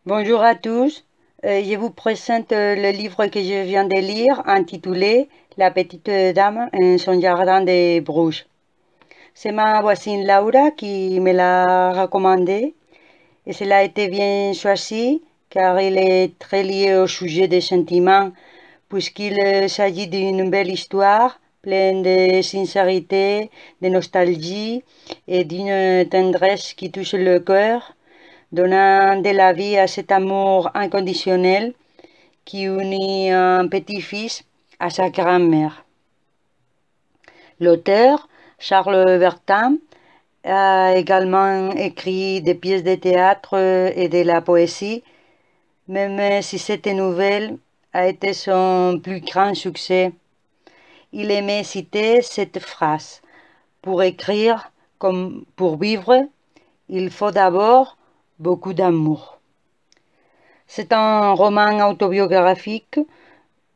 Bonjour à tous. Je vous présente le livre que je viens de lire intitulé La petite dame en son jardin de Bruges. C'est ma voisine Laura qui me l'a recommandé et cela a été bien choisi car il est très lié au sujet des sentiments puisqu'il s'agit d'une belle histoire pleine de sincérité, de nostalgie et d'une tendresse qui touche le cœur, donnant de la vie à cet amour inconditionnel qui unit un petit-fils à sa grand-mère. L'auteur, Charles Bertin, a également écrit des pièces de théâtre et de la poésie, même si cette nouvelle a été son plus grand succès. Il aimait citer cette phrase: pour écrire comme pour vivre, il faut d'abord beaucoup d'amour. C'est un roman autobiographique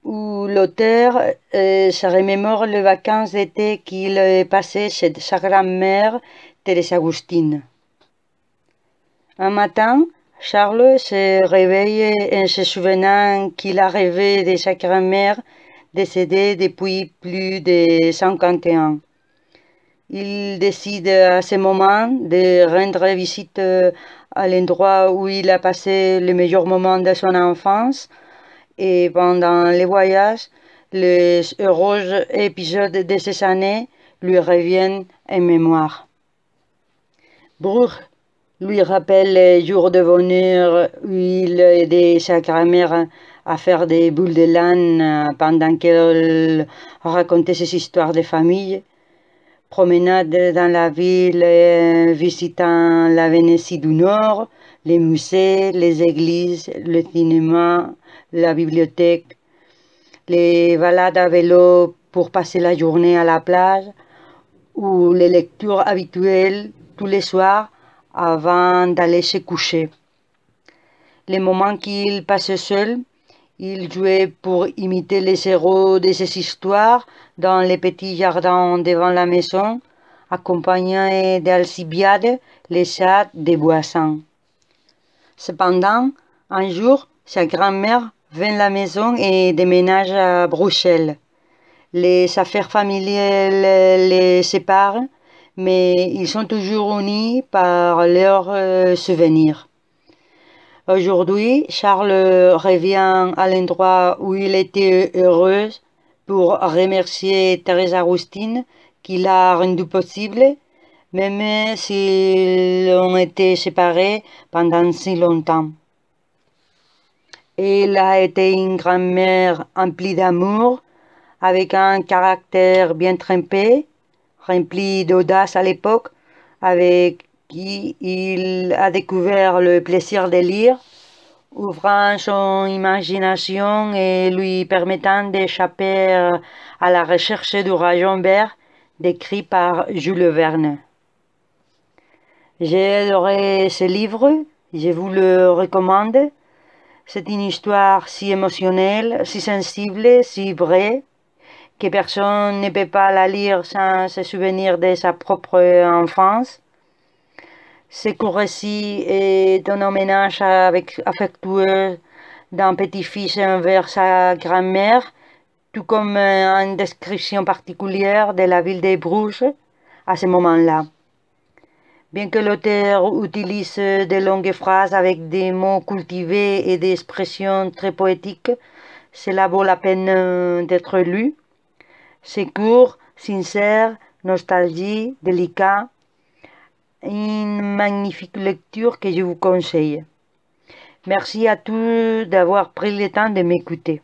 où l'auteur se remémore les vacances d'été qu'il passait chez sa grand-mère, Thérèse Agustine. Un matin, Charles se réveille en se souvenant qu'il a rêvé de sa grand-mère décédée depuis plus de 50 ans. Il décide à ce moment de rendre visite à l'endroit où il a passé le meilleur moment de son enfance et pendant les voyages, les heureux épisodes de ces années lui reviennent en mémoire. Bruges lui rappelle les jours de bonheur où il aidait sa grand-mère à faire des boules de laine pendant qu'elle racontait ses histoires de famille. Promenade dans la ville, visitant la Vénétie du Nord, les musées, les églises, le cinéma, la bibliothèque, les balades à vélo pour passer la journée à la plage, ou les lectures habituelles tous les soirs avant d'aller se coucher. Les moments qu'il passait seul, il jouait pour imiter les héros de ces histoires dans les petits jardins devant la maison, accompagné d'Alcibiade, les chats des voisins. Cependant, un jour, sa grand-mère vient à la maison et déménage à Bruxelles. Les affaires familiales les séparent, mais ils sont toujours unis par leurs souvenirs. Aujourd'hui, Charles revient à l'endroit où il était heureux pour remercier Thérèse Agustine qui l'a rendu possible, même s'ils ont été séparés pendant si longtemps. Elle a été une grand-mère emplie d'amour, avec un caractère bien trempé, rempli d'audace à l'époque, avec qui il a découvert le plaisir de lire, ouvrant son imagination et lui permettant d'échapper à la recherche du rayon vert décrit par Jules Verne. J'ai adoré ce livre, je vous le recommande. C'est une histoire si émotionnelle, si sensible, si vraie, que personne ne peut pas la lire sans se souvenir de sa propre enfance. Ce court récit est un hommage affectueux d'un petit-fils envers sa grand-mère, tout comme une description particulière de la ville de Bruges à ce moment-là. Bien que l'auteur utilise de longues phrases avec des mots cultivés et des expressions très poétiques, cela vaut la peine d'être lu. C'est court, sincère, nostalgie, délicat. Une magnifique lecture que je vous conseille. Merci à tous d'avoir pris le temps de m'écouter.